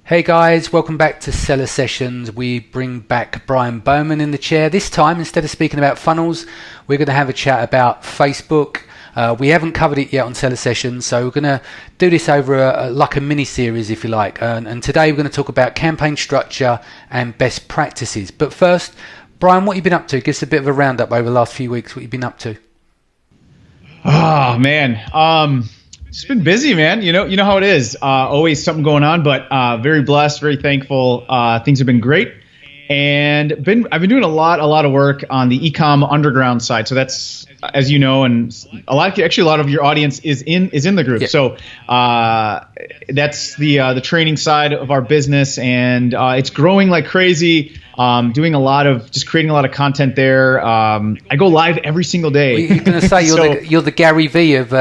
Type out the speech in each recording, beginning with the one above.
Hey guys, welcome back to Seller Sessions. We bring back Bryan Bowman in the chair. This time, instead of speaking about funnels, we're going to have a chat about Facebook. We haven't covered it yet on Seller Sessions, so we're going to do this over like a mini-series, if you like. And today we're going to talk about campaign structure and best practices. But first, Bryan, what have you been up to? Give us a bit of a roundup over the last few weeks, what you've been up to. Oh, man. It's been busy, man. You know how it is. Always something going on, but very blessed, very thankful. Things have been great, and I've been doing a lot of work on the Eecom underground side. So that's, as you know, and a lot of your audience is in the group. Yeah. So that's the training side of our business, and it's growing like crazy. Doing creating a lot of content there. I go live every single day. Well, you're going to say you're the Gary V of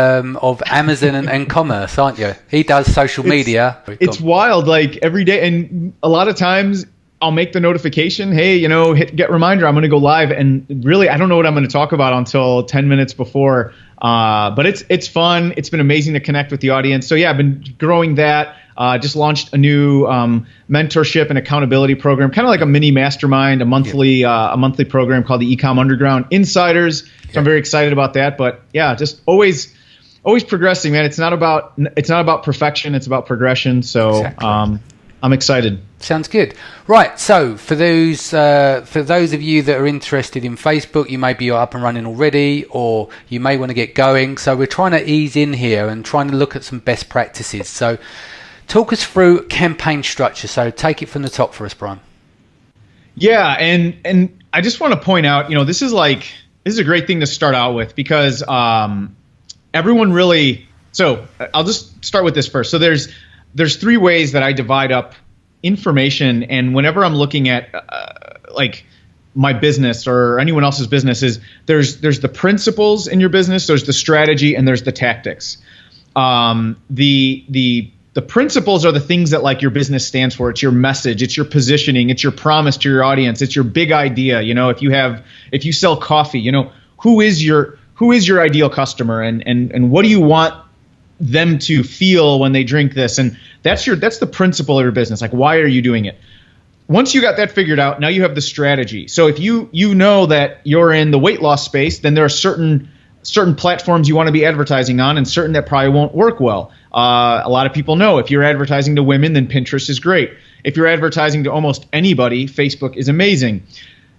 Amazon and commerce, aren't you? He does social media. It's wild, like every day, and a lot of times I'll make the notification, hey, get reminder, I'm going to go live, and really I don't know what I'm going to talk about until 10 minutes before. But it's fun. It's been amazing to connect with the audience. So yeah, I've been growing that. Just launched a new mentorship and accountability program, kind of like a mini mastermind, a monthly program called the Eecom Underground Insiders. So I'm very excited about that. But yeah, just always progressing, man. It's not about perfection. It's about progression. So exactly. I'm excited. Sounds good. Right. So for those of you that are interested in Facebook, you may be up and running already, or you may want to get going. So we're trying to ease in here and trying to look at some best practices. So talk us through campaign structure. So take it from the top for us, Bryan. Yeah, and I just want to point out, this is a great thing to start out with, because everyone really. So I'll just start with this first. So there's three ways that I divide up information, and whenever I'm looking at like my business or anyone else's business, is there's the principles in your business, there's the strategy, and there's the tactics. The principles are the things that like your business stands for. It's your message, it's your positioning, it's your promise to your audience, it's your big idea. If you sell coffee, who is your ideal customer, and what do you want them to feel when they drink this? And that's the principle of your business. Like, why are you doing it? Once you got that figured out, now you have the strategy. So if you know that you're in the weight loss space, then there are certain platforms you want to be advertising on, and certain that probably won't work well. A lot of people know if you're advertising to women, then Pinterest is great. If you're advertising to almost anybody, Facebook is amazing.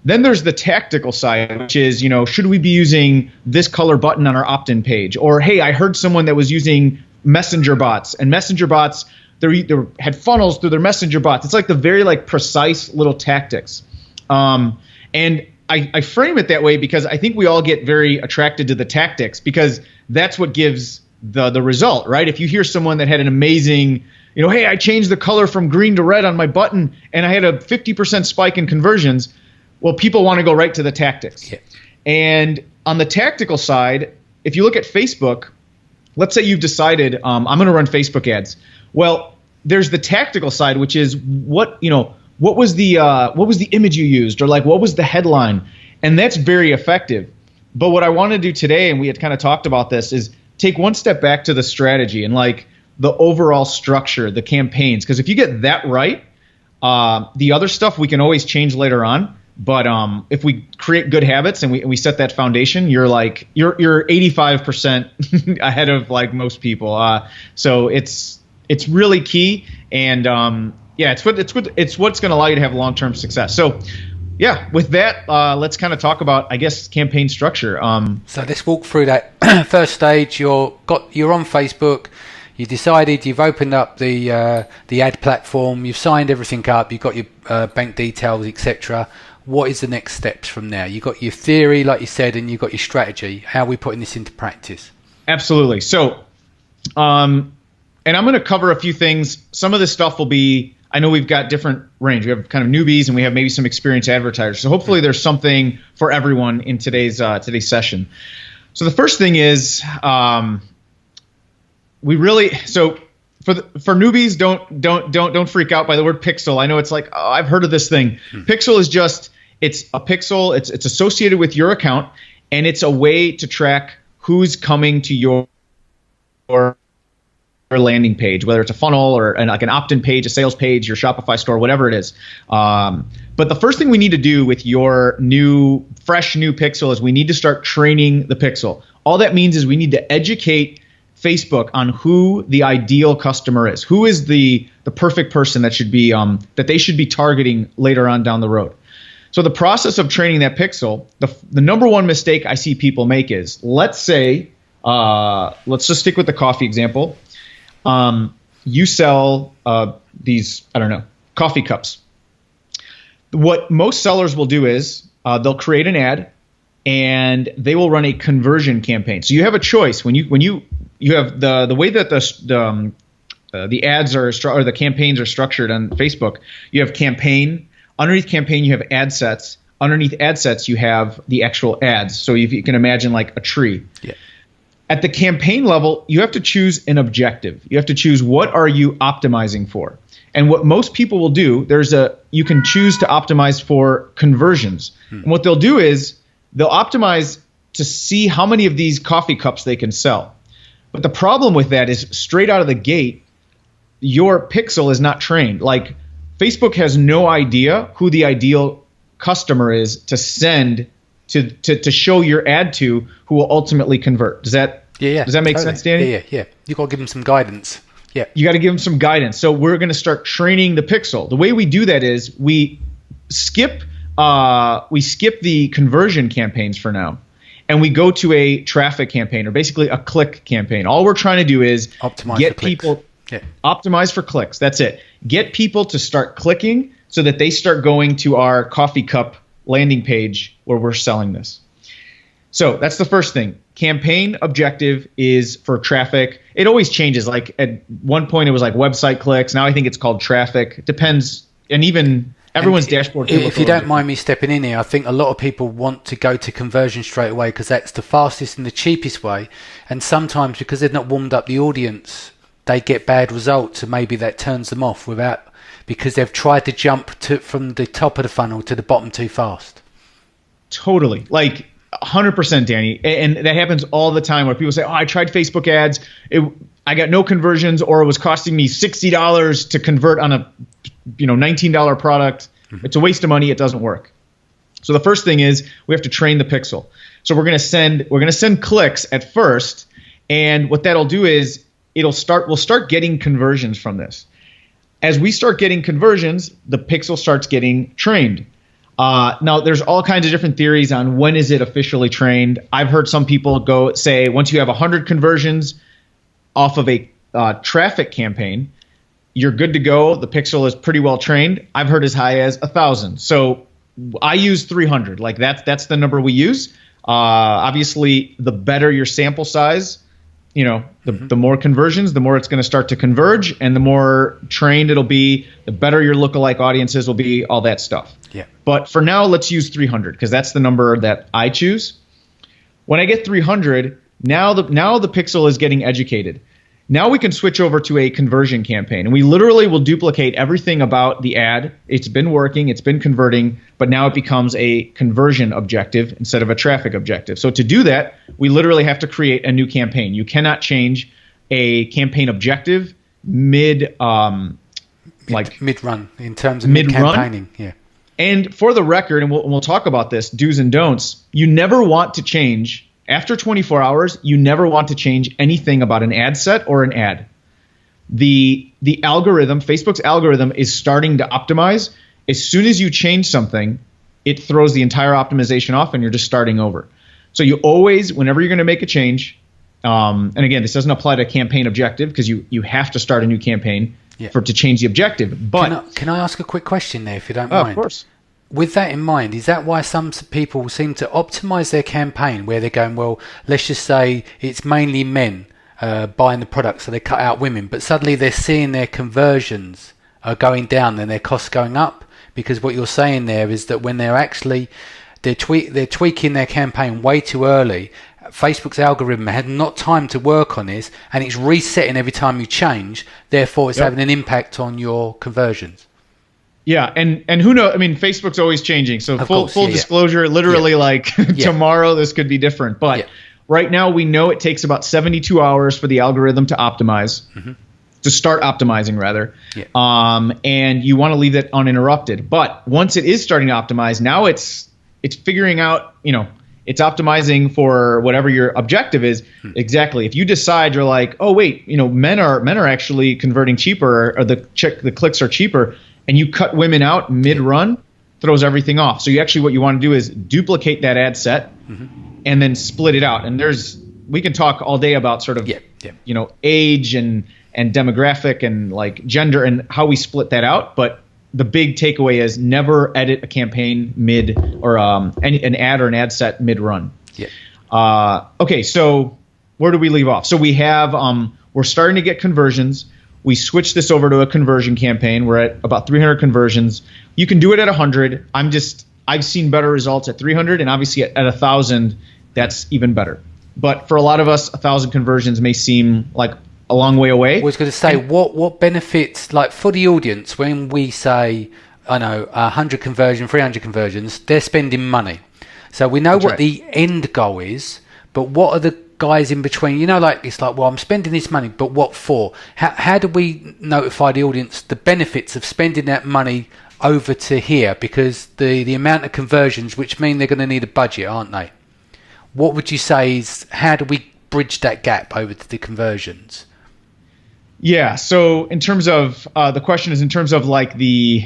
Then there's the tactical side, which is, should we be using this color button on our opt-in page? Or, hey, I heard someone that was using messenger bots, and messenger bots, they had funnels through their messenger bots. It's like the very precise little tactics. And I frame it that way because I think we all get very attracted to the tactics, because that's what gives the result, right? If you hear someone that had an amazing, hey, I changed the color from green to red on my button and I had a 50% spike in conversions, well, people want to go right to the tactics. Yeah. And on the tactical side, if you look at Facebook, let's say you've decided I'm going to run Facebook ads. Well, there's the tactical side, which is what was the image you used, or what was the headline? And that's very effective. But what I want to do today, and we had kind of talked about this, is take one step back to the strategy and the overall structure, the campaigns. Because if you get that right, the other stuff we can always change later on. But if we create good habits and we set that foundation, you're 85% ahead of most people. So it's really key, and it's what's going to allow you to have long-term success. So yeah, with that, let's kind of talk about, I guess, campaign structure. So let's walk through that. First stage, you're on Facebook. You decided, you've opened up the ad platform, you've signed everything up, you've got your bank details, etc. What is the next steps from there? You've got your theory, like you said, and you've got your strategy. How are we putting this into practice? Absolutely. So, and I'm going to cover a few things. Some of this stuff will be, I know we've got different range. We have kind of newbies, and we have maybe some experienced advertisers. So hopefully there's something for everyone in today's session. So the first thing is, for newbies, don't freak out by the word pixel. I know it's like, oh, I've heard of this thing. Pixel is just, it's a pixel. It's associated with your account, and it's a way to track who's coming to your landing page, whether it's a funnel or like an opt-in page, a sales page, your Shopify store, whatever it is. But the first thing we need to do with your fresh new pixel is we need to start training the pixel. All that means is we need to educate Facebook on who the ideal customer is. Who is the perfect person that should be that they should be targeting later on down the road. So the process of training that pixel, the number one mistake I see people make is, let's say, let's just stick with the coffee example. You sell these, I don't know, coffee cups. What most sellers will do is they'll create an ad and they will run a conversion campaign. So you have a choice when you have the way that the ads are or the campaigns are structured on Facebook. You have campaign. Underneath campaign, you have ad sets. Underneath ad sets, you have the actual ads. So if you can imagine like a tree. Yeah. At the campaign level, you have to choose an objective. You have to choose what are you optimizing for. And what most people will do, you can choose to optimize for conversions. And what they'll do is they'll optimize to see how many of these coffee cups they can sell. But the problem with that is straight out of the gate, your pixel is not trained. Like Facebook has no idea who the ideal customer is to send to show your ad to, who will ultimately convert. Does that make sense, Danny? Yeah. You got to give them some guidance. Yeah. You got to give them some guidance. So we're going to start training the pixel. The way we do that is we skip the conversion campaigns for now, and we go to a traffic campaign, or basically a click campaign. All we're trying to do is get people optimize for clicks. That's it. Get people to start clicking so that they start going to our coffee cup landing page where we're selling this. So that's the first thing. Campaign objective is for traffic. It always changes. Like at one point it was like website clicks. Now I think it's called traffic. It depends. And even everyone's dashboard. If you don't mind me stepping in here, I think a lot of people want to go to conversion straight away because that's the fastest and the cheapest way. And sometimes because they've not warmed up the audience, they get bad results, and maybe that turns them off because they've tried to jump from the top of the funnel to the bottom too fast. Totally. Like 100%, Danny. And that happens all the time where people say, I tried Facebook ads. I got no conversions, or it was costing me $60 to convert on a $19 product. Mm-hmm. It's a waste of money. It doesn't work. So the first thing is we have to train the pixel. So we're going to send clicks at first. And what that'll do is we'll start getting conversions from this. As we start getting conversions, the pixel starts getting trained. Now, there's all kinds of different theories on when is it officially trained. I've heard some people say once you have 100 conversions off of a traffic campaign, you're good to go. The pixel is pretty well trained. I've heard as high as 1,000. So I use 300. Like that's the number we use. Obviously, the better your sample size, the more conversions, the more it's going to start to converge, and the more trained it'll be, the better your lookalike audiences will be, all that stuff. Yeah. But for now, let's use 300 because that's the number that I choose. When I get 300, now the pixel is getting educated. Now we can switch over to a conversion campaign, and we literally will duplicate everything about the ad. It's been working, it's been converting, but now it becomes a conversion objective instead of a traffic objective. So to do that, we literally have to create a new campaign. You cannot change a campaign objective mid-run in terms of mid-campaigning. Yeah. And for the record, and we'll talk about this, do's and don'ts, you never want to change. After 24 hours, you never want to change anything about an ad set or an ad. The algorithm, Facebook's algorithm, is starting to optimize. As soon as you change something, it throws the entire optimization off and you're just starting over. So you always, whenever you're going to make a change, and again, this doesn't apply to campaign objective because you have to start a new campaign to change the objective. But can I ask a quick question there, if you don't mind? Of course. With that in mind, is that why some people seem to optimize their campaign where they're going, well, let's just say it's mainly men buying the product, so they cut out women, but suddenly they're seeing their conversions are going down and their costs going up? Because what you're saying there is that when they're tweaking their campaign way too early, Facebook's algorithm had not time to work on this, and it's resetting every time you change, therefore it's having an impact on your conversions. Yeah, and who knows? I mean, Facebook's always changing. So full disclosure, literally tomorrow this could be different. But right now we know it takes about 72 hours for the algorithm to optimize. Mm-hmm. to start optimizing rather. Yeah. And you want to leave that uninterrupted. But once it is starting to optimize, now it's figuring out, it's optimizing for whatever your objective is. Exactly. If you decide you're like, oh wait, men are actually converting cheaper, or the clicks are cheaper, and you cut women out mid-run, throws everything off. So what you want to do is duplicate that ad set and then split it out. And we can talk all day about sort of age and demographic and like gender and how we split that out. But the big takeaway is never edit a campaign mid or an ad or an ad set mid-run. Yeah. Okay, so where do we leave off? So we have we're starting to get conversions. We switched this over to a conversion campaign. We're at about 300 conversions. You can do it at 100. I've seen better results at 300, and obviously at 1,000, that's even better. But for a lot of us, 1,000 conversions may seem like a long way away. I was going to say, what benefits, like for the audience, when we say, 100 conversion, 300 conversions, they're spending money. So we know the end goal is, but what are the guys in between? It's like, well, I'm spending this money, but what for? How do we notify the audience the benefits of spending that money over to here? Because the amount of conversions, which mean they're going to need a budget, aren't they? What would you say is, how do we bridge that gap over to the conversions? Yeah. So in terms of the question is in terms of what's the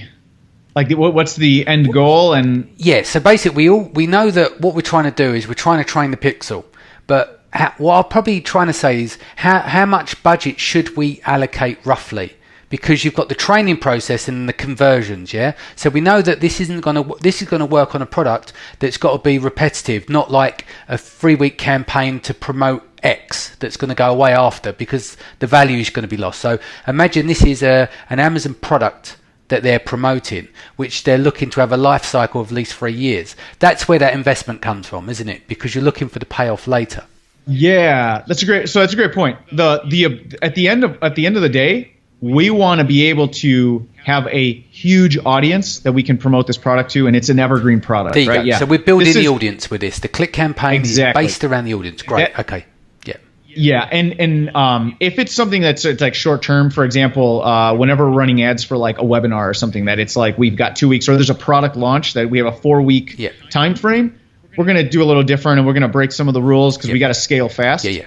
end goal? And yeah. So basically, we know that what we're trying to do is we're trying to train the pixel. But what I'm probably trying to say is how much budget should we allocate roughly? Because you've got the training process and the conversions, yeah. So we know that this is going to work on a product that's got to be repetitive, not like a 3-week campaign to promote X that's going to go away after, because the value is going to be lost. So imagine this is an Amazon product that they're promoting, which they're looking to have a life cycle of at least 3 years. That's where that investment comes from, isn't it? Because you're looking for the payoff later. Yeah, that's a great point. At the end of the day, we want to be able to have a huge audience that we can promote this product to, and it's an evergreen product, there you right? go. Yeah. So we're building the audience with this. The click campaign is based around the audience. Great. Okay. Yeah. Yeah, and if it's something it's like short term, for example, whenever we're running ads for like a webinar or something that it's like we've got 2 weeks, or there's a product launch that we have a 4-week time frame, we're going to do a little different, and we're going to break some of the rules because we got to scale fast. Yeah.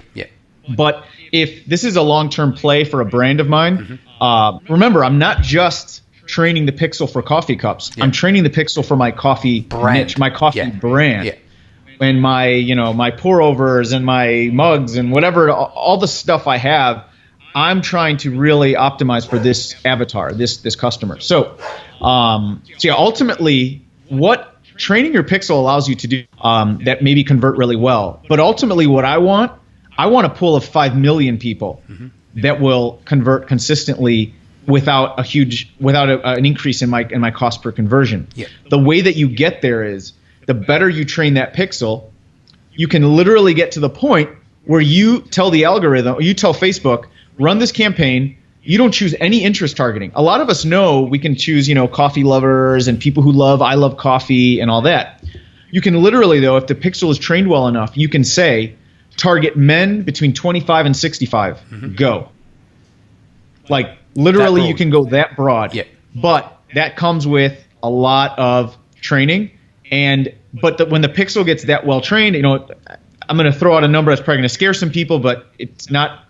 But if this is a long-term play for a brand of mine, remember, I'm not just training the pixel for coffee cups. I'm training the pixel for my coffee niche, my coffee brand. Yeah. And my pour overs and my mugs and whatever, all the stuff I have, I'm trying to really optimize for this avatar, this customer. So ultimately, what training your pixel allows you to do that maybe convert really well. But ultimately, what I want a pool of 5 million people that will convert consistently without an increase in my cost per conversion. Yeah. The way that you get there is, the better you train that pixel, you can literally get to the point where you tell the algorithm, or you tell Facebook, run this campaign. You don't choose any interest targeting. A lot of us know we can choose, coffee lovers and people who I love coffee and all that. You can literally, though, if the pixel is trained well enough, you can say, target men between 25 and 65. Go. Like literally, you can go that broad. Yeah. But that comes with a lot of training. But when the pixel gets that well trained, I'm going to throw out a number that's probably going to scare some people, but it's not.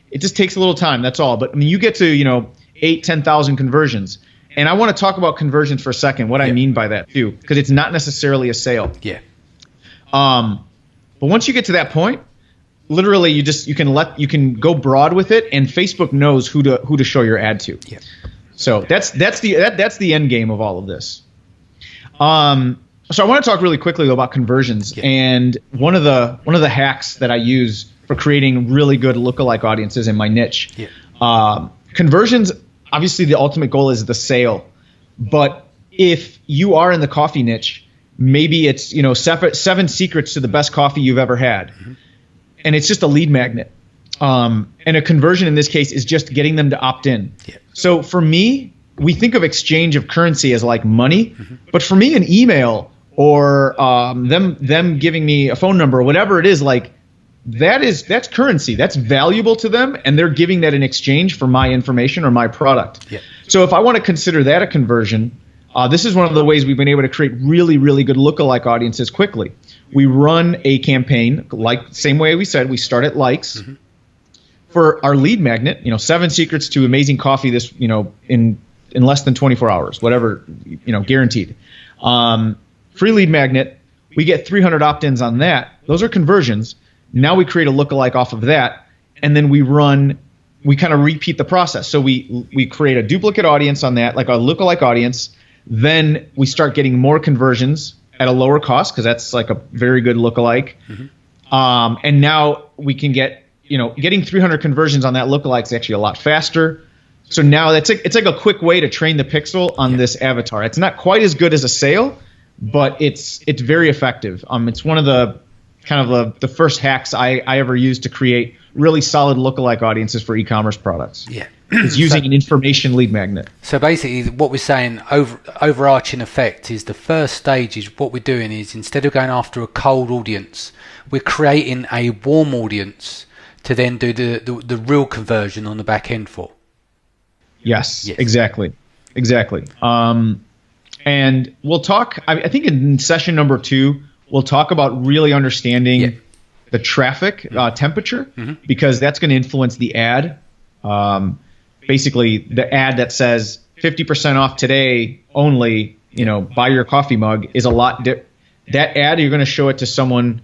It just takes a little time. That's all. But I mean, you get to 8,000-10,000 conversions, and I want to talk about conversions for a second. What I mean by that too, because it's not necessarily a sale. Yeah. But once you get to that point, literally, you can go broad with it, and Facebook knows who to show your ad to. Yeah. So that's the end game of all of this. So I want to talk really quickly about conversions, and one of the hacks that I use for creating really good lookalike audiences in my niche. Yeah. Conversions, obviously, the ultimate goal is the sale, but if you are in the coffee niche, maybe it's 7 secrets to the best coffee you've ever had, and it's just a lead magnet. And a conversion in this case is just getting them to opt in. Yeah. So for me, we think of exchange of currency as like money, but for me, an email or them giving me a phone number or whatever it is, like that's currency. That's valuable to them, and they're giving that in exchange for my information or my product. Yeah. So if I want to consider that a conversion, this is one of the ways we've been able to create really, really good lookalike audiences quickly. We run a campaign, like same way we said, we start at likes. For our lead magnet, 7 secrets to amazing coffee this, in less than 24 hours, whatever, guaranteed. Free lead magnet, we get 300 opt-ins on that. Those are conversions. Now we create a lookalike off of that, and then we kind of repeat the process. So we create a duplicate audience on that, like a lookalike audience. Then we start getting more conversions at a lower cost, because that's like a very good lookalike. And now we can get, getting 300 conversions on that lookalike is actually a lot faster. So now it's like a quick way to train the pixel on this avatar. It's not quite as good as a sale, but it's very effective. It's one of the kind of the first hacks I ever used to create really solid lookalike audiences for e-commerce products. Yeah. It's using an information lead magnet. So basically what we're saying, overarching effect, is the first stage is what we're doing is, instead of going after a cold audience, we're creating a warm audience to then do the real conversion on the back end for. Yes. Exactly. And we'll talk, I think in session number 2, we'll talk about really understanding the traffic temperature, because that's going to influence the ad. Basically, the ad that says 50% off today only, buy your coffee mug, is a lot. That ad, you're going to show it to someone,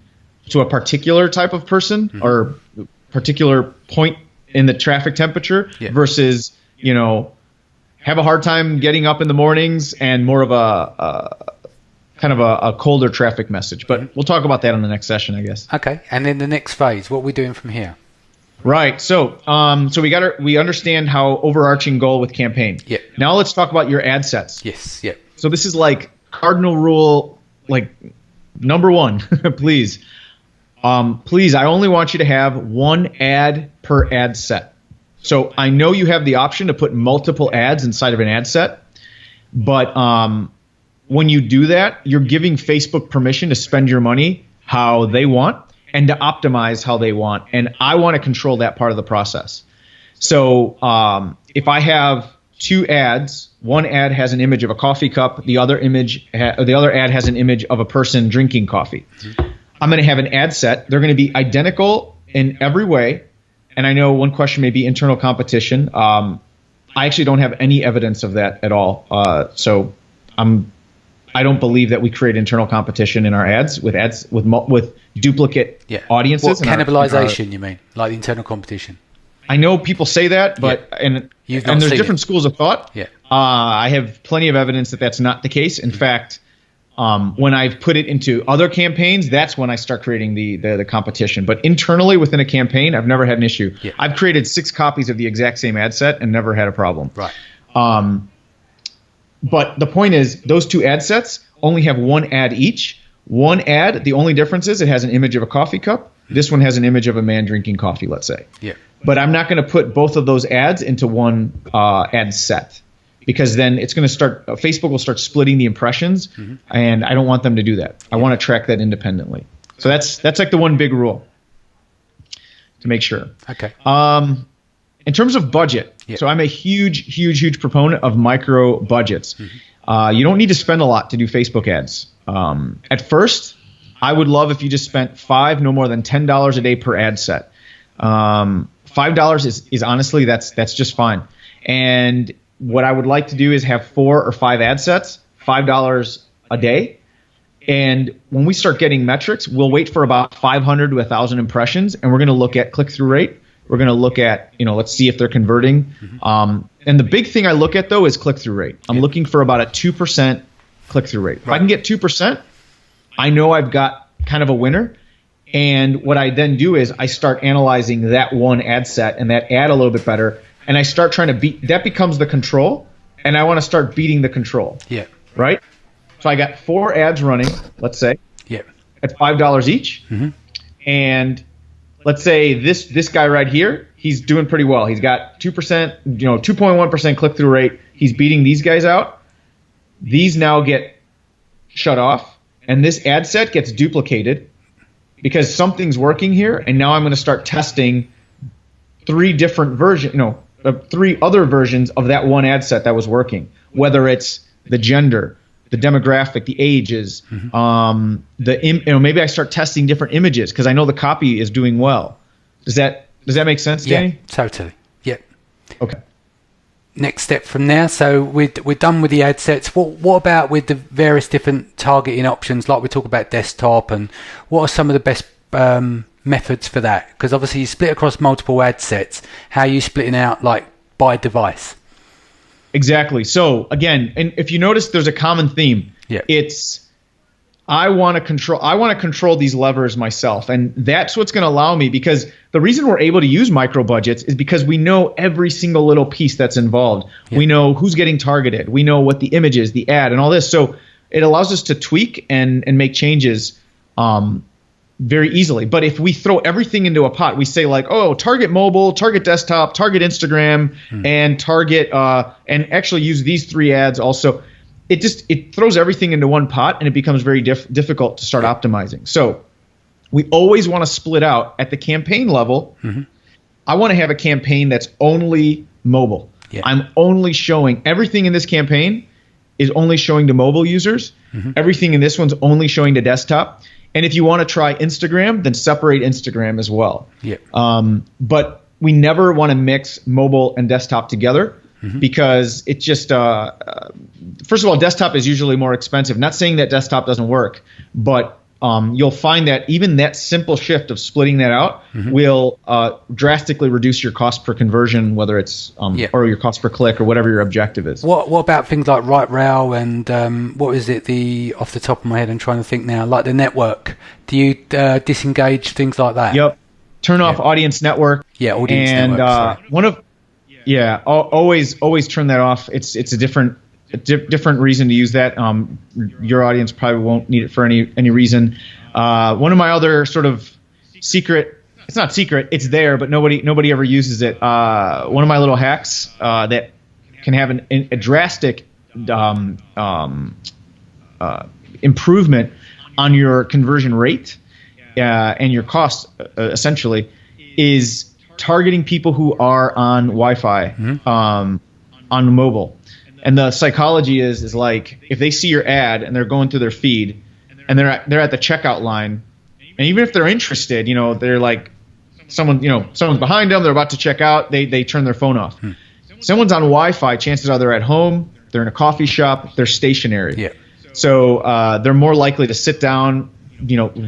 to a particular type of person or particular point in the traffic temperature versus, have a hard time getting up in the mornings and more of a kind of a colder traffic message. But we'll talk about that on the next session, I guess. Okay. And then the next phase, what are we doing from here? Right. So we understand how overarching goal with campaign. Yeah. Now let's talk about your ad sets. Yes. Yeah. So this is like cardinal rule, like number 1, please. Please, I only want you to have 1 ad per ad set. So I know you have the option to put multiple ads inside of an ad set, but when you do that, you're giving Facebook permission to spend your money how they want and to optimize how they want. And I want to control that part of the process. So if I have 2 ads, one ad has an image of a coffee cup, the other ad has an image of a person drinking coffee. I'm going to have an ad set. They're going to be identical in every way. And I know one question may be internal competition. I actually don't have any evidence of that at all. So I don't believe that we create internal competition in our ads with duplicate audiences. What, cannibalization, you mean? Like the internal competition? I know people say that, but and there's different schools of thought. Yeah. I have plenty of evidence that that's not the case. In fact, when I've put it into other campaigns, that's when I start creating the competition. But internally within a campaign, I've never had an issue. Yeah. I've created 6 copies of the exact same ad set and never had a problem. Right. But the point is, those 2 ad sets only have 1 ad each. One ad, the only difference is it has an image of a coffee cup. This one has an image of a man drinking coffee, let's say. Yeah. But I'm not going to put both of those ads into one ad set, because then it's going to start. Facebook will start splitting the impressions, and I don't want them to do that. I want to track that independently. So that's like the one big rule to make sure. Okay. In terms of budget, so I'm a huge proponent of micro budgets. You don't need to spend a lot to do Facebook ads. At first, I would love if you just spent no more than $10 a day per ad set. $5 is honestly, that's just fine. And what I would like to do is have 4 or 5 ad sets, $5 a day. And when we start getting metrics, we'll wait for about 500 to 1,000 impressions, and we're going to look at click-through rate. We're going to look at, let's see if they're converting. And the big thing I look at, though, is click-through rate. I'm looking for about a 2% click-through rate. If I can get 2%, I know I've got kind of a winner. And what I then do is I start analyzing that one ad set and that ad a little bit better, and I start trying to beat. That becomes the control, and I want to start beating the control. Yeah. Right? So I got 4 ads running, let's say, at $5 each. And let's say this guy right here, he's doing pretty well. He's got 2%, 2.1% click-through rate. He's beating these guys out. These now get shut off, and this ad set gets duplicated because something's working here, and now I'm going to start testing three other versions of that one ad set that was working, whether it's the gender, the demographic, the ages, maybe I start testing different images because I know the copy is doing well. Does that make sense, Danny? Yeah, totally. Yeah. Okay. Next step from there. So we're done with the ad sets. What about with the various different targeting options? Like we talk about desktop, and what are some of the best methods for that? Because obviously you split across multiple ad sets. How are you splitting out like by device? Exactly. So again, and if you notice, there's a common theme. Yeah. It's I want to control these levers myself, and that's what's going to allow me, because the reason we're able to use micro budgets is because we know every single little piece that's involved. Yeah. We know who's getting targeted. We know what the image is, the ad, and all this. So it allows us to tweak and make changes very easily. But if we throw everything into a pot, we say like, oh, target mobile, target desktop, target Instagram, and target and actually use these three ads also. It throws everything into one pot, and it becomes very difficult to start optimizing. So we always want to split out at the campaign level. Mm-hmm. I want to have a campaign that's only mobile. Yeah. I'm only showing everything in this campaign is only showing to mobile users. Mm-hmm. Everything in this one's only showing to desktop. And if you want to try Instagram, then separate Instagram as well. Yeah. But we never want to mix mobile and desktop together. Mm-hmm. Because it just, first of all, desktop is usually more expensive. Not saying that desktop doesn't work, but you'll find that even that simple shift of splitting that out will drastically reduce your cost per conversion, whether it's or your cost per click or whatever your objective is. What about things like Right Rail and what is it? Off the top of my head, I'm trying to think now. Like the network. Do you disengage things like that? Yep. Turn off audience network. Yeah, audience network. Yeah, always turn that off. It's a different reason to use that. Your audience probably won't need it for any reason. One of my other sort of secret, it's not secret, it's there, but nobody ever uses it. One of my little hacks that can have a drastic improvement on your conversion rate and your cost, essentially, is targeting people who are on Wi-Fi on mobile. And the psychology is like, if they see your ad and they're going through their feed and they're at the checkout line, and even if they're interested, they're like someone's behind them, they're about to check out, they turn their phone off. Someone's on Wi-Fi, chances are they're at home, they're in a coffee shop, they're stationary. Yeah. So they're more likely to sit down,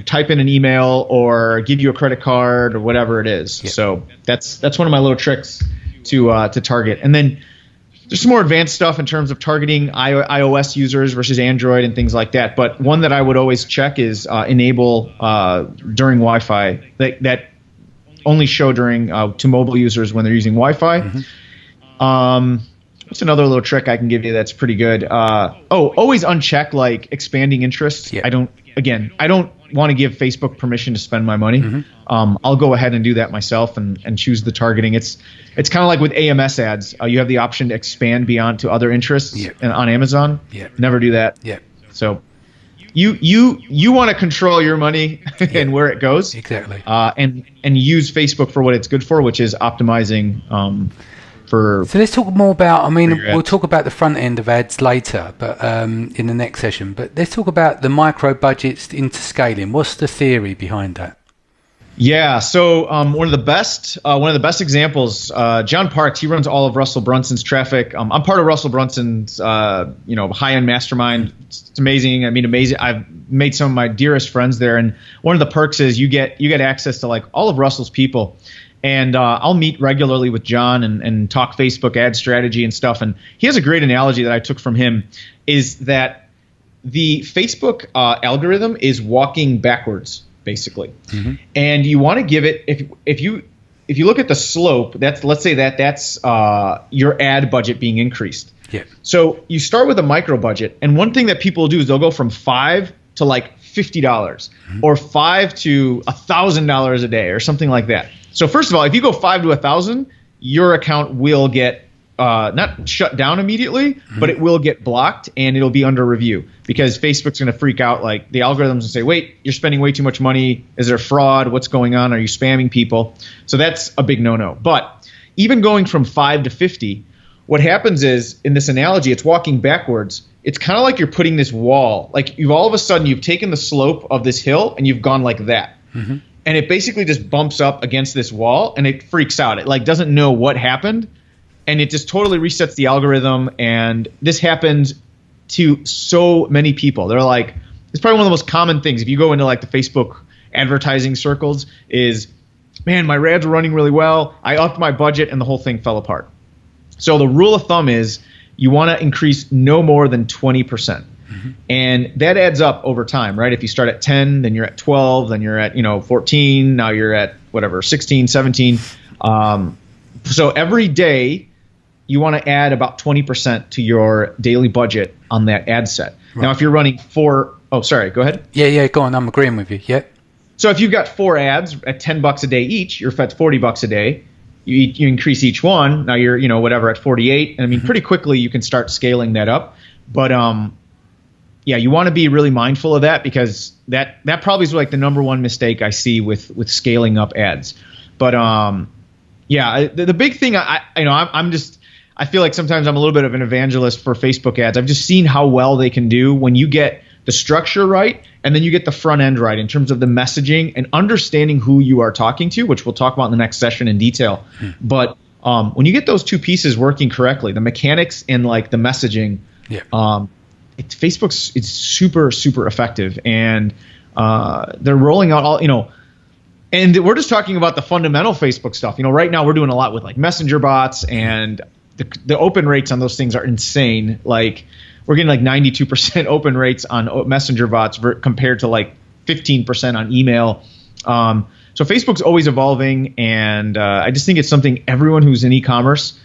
type in an email or give you a credit card or whatever it is. Yeah. So that's one of my little tricks to target. And then there's some more advanced stuff in terms of targeting iOS users versus Android and things like that. But one that I would always check is enable during Wi-Fi that only show during to mobile users when they're using Wi-Fi. Mm-hmm. What's another little trick I can give you that's pretty good? Always uncheck like expanding interests. Yeah. I don't want to give Facebook permission to spend my money. Mm-hmm. I'll go ahead and do that myself and choose the targeting. It's kind of like with AMS ads. You have the option to expand beyond to other interests on Amazon. Yeah. Never do that. Yeah. So you want to control your money and where it goes. Exactly. And use Facebook for what it's good for, which is optimizing So let's talk more about, we'll talk about the front end of ads later, but in the next session. But let's talk about the micro budgets into scaling. What's the theory behind that? Yeah, so one of the best examples, John Parks, he runs all of Russell Brunson's traffic. I'm part of Russell Brunson's high-end mastermind. It's amazing. Amazing. I've made some of my dearest friends there, and one of the perks is you get access to like all of Russell's people. And I'll meet regularly with John and talk Facebook ad strategy and stuff. And he has a great analogy that I took from him, is that the Facebook algorithm is walking backwards, basically. Mm-hmm. And you want to give it, if you look at the slope, let's say that's your ad budget being increased. Yeah. So you start with a micro budget, and one thing that people do is they'll go from $5 to like $50 or $5 to $1,000 a day or something like that. So first of all, if you go $5 to $1,000, your account will get not shut down immediately, but it will get blocked and it'll be under review because Facebook's going to freak out. Like the algorithms will say, wait, you're spending way too much money. Is there fraud? What's going on? Are you spamming people? So that's a big no-no. But even going from 5 to 50, what happens is in this analogy, it's walking backwards. It's kind of like you're putting this wall, like you've all of a sudden you've taken the slope of this hill and you've gone like that. And it basically just bumps up against this wall and it freaks out. It like doesn't know what happened. And it just totally resets the algorithm. And this happens to so many people. They're like, it's probably one of the most common things. If you go into like the Facebook advertising circles is, man, my ads are running really well. I upped my budget and the whole thing fell apart. So the rule of thumb is you want to increase no more than 20%. And that adds up over time, right? If you start at 10, then you're at 12, then you're at, 14, now you're at whatever, 16, 17. So every day, you want to add about 20% to your daily budget on that ad set. Right. Now, if you're running go ahead. Yeah, go on. I'm agreeing with you. Yeah. So if you've got 4 ads at $10 a day each, you're at $40 a day. You increase each one. Now you're, whatever at 48. And I mean, pretty quickly you can start scaling that up. But you want to be really mindful of that because that probably is like the number one mistake I see with scaling up ads. But the big thing I feel like sometimes I'm a little bit of an evangelist for Facebook ads. I've just seen how well they can do when you get the structure right and then you get the front end right in terms of the messaging and understanding who you are talking to, which we'll talk about in the next session in detail. But when you get those two pieces working correctly, the mechanics and like the messaging, Facebook's it's super, super effective. And they're rolling out all, and we're just talking about the fundamental Facebook stuff. Right now we're doing a lot with like messenger bots and the open rates on those things are insane. Like we're getting like 92% open rates on messenger bots compared to like 15% on email. So Facebook's always evolving, and I just think it's something everyone who's in e-commerce,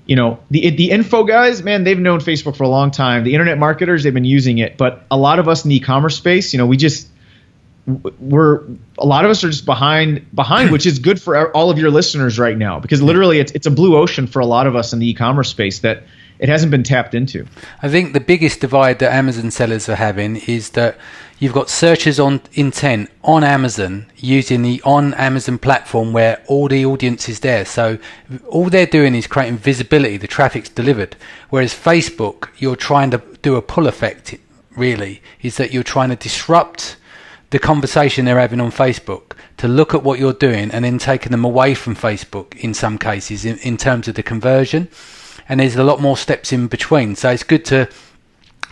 the info guys, man, they've known Facebook for a long time. The internet marketers, they've been using it, but a lot of us in the e-commerce space, a lot of us are just behind, which is good for all of your listeners right now, because literally it's a blue ocean for a lot of us in the e-commerce space that it hasn't been tapped into. I think the biggest divide that Amazon sellers are having is that you've got searchers on intent on Amazon using the on Amazon platform where all the audience is there. So all they're doing is creating visibility. The traffic's delivered. Whereas Facebook, you're trying to do a pull effect, really, is that you're trying to disrupt the conversation they're having on Facebook to look at what you're doing and then taking them away from Facebook in some cases in terms of the conversion. And there's a lot more steps in between. So it's good to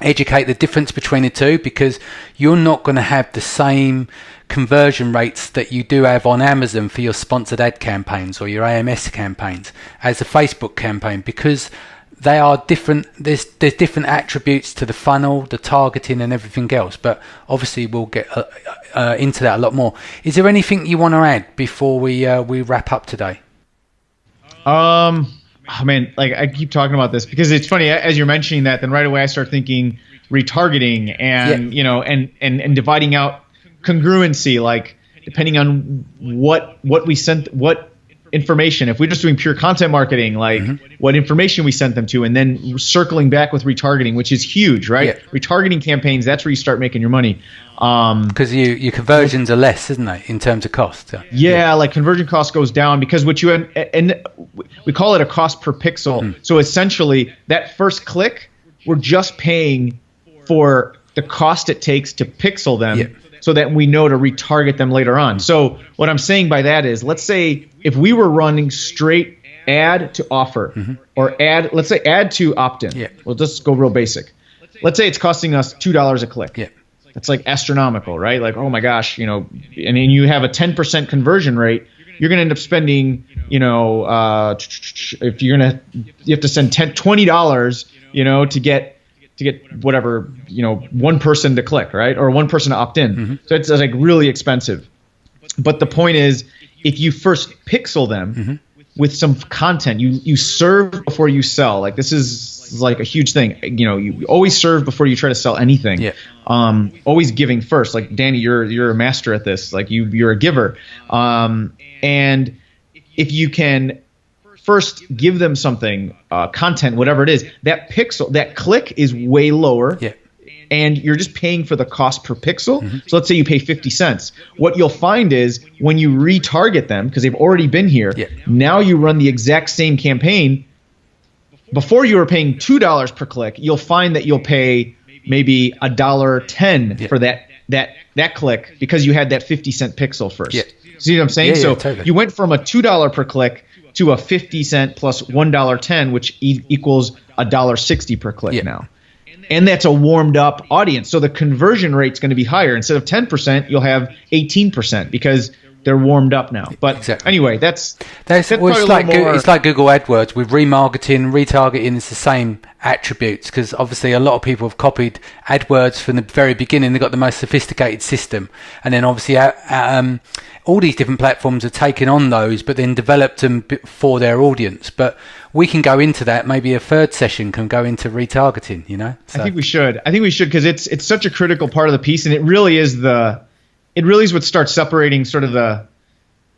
educate the difference between the two, because you're not going to have the same conversion rates that you do have on Amazon for your sponsored ad campaigns or your AMS campaigns as a Facebook campaign, because they are different. There's different attributes to the funnel, the targeting and everything else, but obviously we'll get into that a lot more. Is there anything you want to add before we wrap up today? Oh man, like I keep talking about this because it's funny as you're mentioning that, then right away I start thinking retargeting and and dividing out congruency, like depending on what we sent, what information. If we're just doing pure content marketing, like what information we sent them to, and then circling back with retargeting, which is huge, right? Yeah. Retargeting campaigns, that's where you start making your money. Because your conversions are less, isn't they, in terms of cost? Yeah, like conversion cost goes down because what you and we call it a cost per pixel. So essentially, that first click, we're just paying for the cost it takes to pixel them, so that we know to retarget them later on. So what I'm saying by that is, let's say if we were running straight ad to offer or let's say ad to opt-in. We'll just go real basic. Let's say it's costing us $2 a click. That's like astronomical, right? Like, oh my gosh, and then you have a 10% conversion rate, you're going to end up spending, if you have to send $20, to get whatever, one person to click, right? Or one person to opt in. So it's like really expensive. But the point is, if you first pixel them with some content, you serve before you sell. Like this is like a huge thing. You always serve before you try to sell anything. Always giving first. Like Danny, you're a master at this. Like you're a giver. And if you can first give them something, content, whatever it is, that click is way lower. Yeah. And you're just paying for the cost per pixel. So let's say you pay 50 cents. What you'll find is when you retarget them, because they've already been here, now you run the exact same campaign. Before you were paying $2 per click, you'll find that you'll pay maybe $1.10 for that click because you had that 50-cent pixel first. See what I'm saying? So totally. You went from a $2 per click to a 50 cent plus $1.10, which equals $1.60 per click now. And that's a warmed up audience. So the conversion rate's going to be higher. Instead of 10%, you'll have 18% because they're warmed up now. But anyway, that's well, it's like Google AdWords with remarketing, retargeting. It's the same attributes because obviously a lot of people have copied AdWords from the very beginning. They've got the most sophisticated system, and then obviously all these different platforms have taken on those, but then developed them for their audience. But we can go into that. Maybe a third session can go into retargeting. You know, so. I think we should because it's such a critical part of the piece, and it really is what starts separating sort of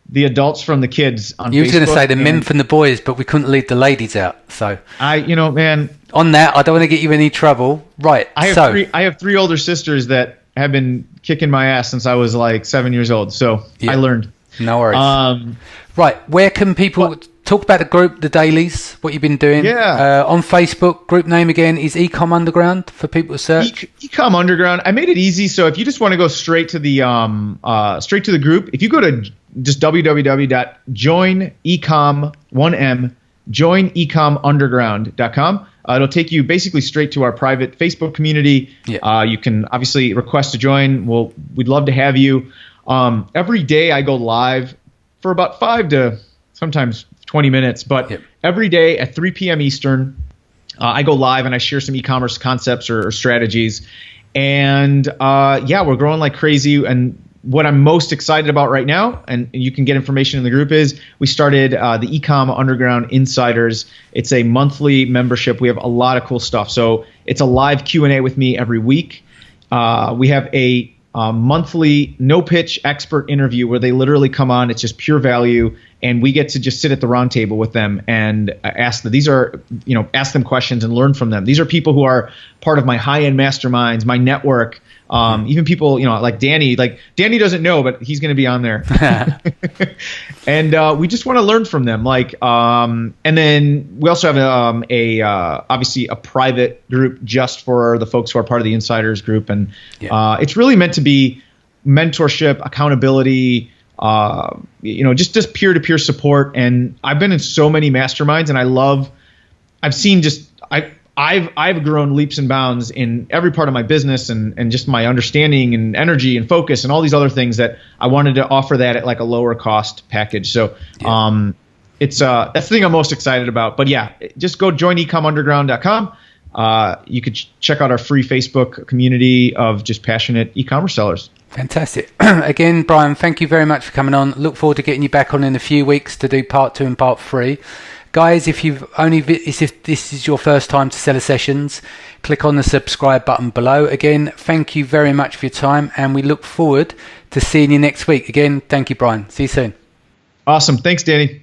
the adults from the kids on Facebook. You were going to say the men from the boys, but we couldn't leave the ladies out. So man, on that, I don't want to get you in any trouble. Right. I have three older sisters that have been kicking my ass since I was like 7 years old. So I learned. No worries. Right. Where can people talk about the group, the dailies, what you've been doing? Yeah. On Facebook, group name again is Eecom Underground for people to search. Eecom Underground. I made it easy. So if you just want to go straight to the group, if you go to just joinecomunderground.com, it'll take you basically straight to our private Facebook community. You can obviously request to join. We'd love to have you. Every day I go live for about 5 to sometimes 20 minutes, but every day at 3 p.m. Eastern, I go live and I share some e-commerce concepts or strategies. And we're growing like crazy. And what I'm most excited about right now, and you can get information in the group, is we started the Eecom Underground Insiders. It's a monthly membership. We have a lot of cool stuff. So it's a live Q&A with me every week. We have a monthly no-pitch expert interview where they literally come on. It's just pure value, and we get to just sit at the round table with them and ask them questions and learn from them. These are people who are part of my high-end masterminds, my network. Even people, like Danny. Like Danny doesn't know, but he's going to be on there. And we just want to learn from them. And then we also have obviously a private group just for the folks who are part of the Insiders group, and it's really meant to be mentorship, accountability. Just peer-to-peer support. And I've been in so many masterminds, and I've grown leaps and bounds in every part of my business and just my understanding and energy and focus and all these other things that I wanted to offer that at like a lower cost package. So that's the thing I'm most excited about. But just go join ecomunderground.com. You could check out our free Facebook community of just passionate e-commerce sellers. Fantastic. Again, Bryan, thank you very much for coming on. Look forward to getting you back on in a few weeks to do part 2 and part 3. Guys, if this is your first time to Seller Sessions, click on the subscribe button below. Again, thank you very much for your time, and we look forward to seeing you next week. Again, thank you, Bryan. See you soon. Awesome. Thanks, Danny.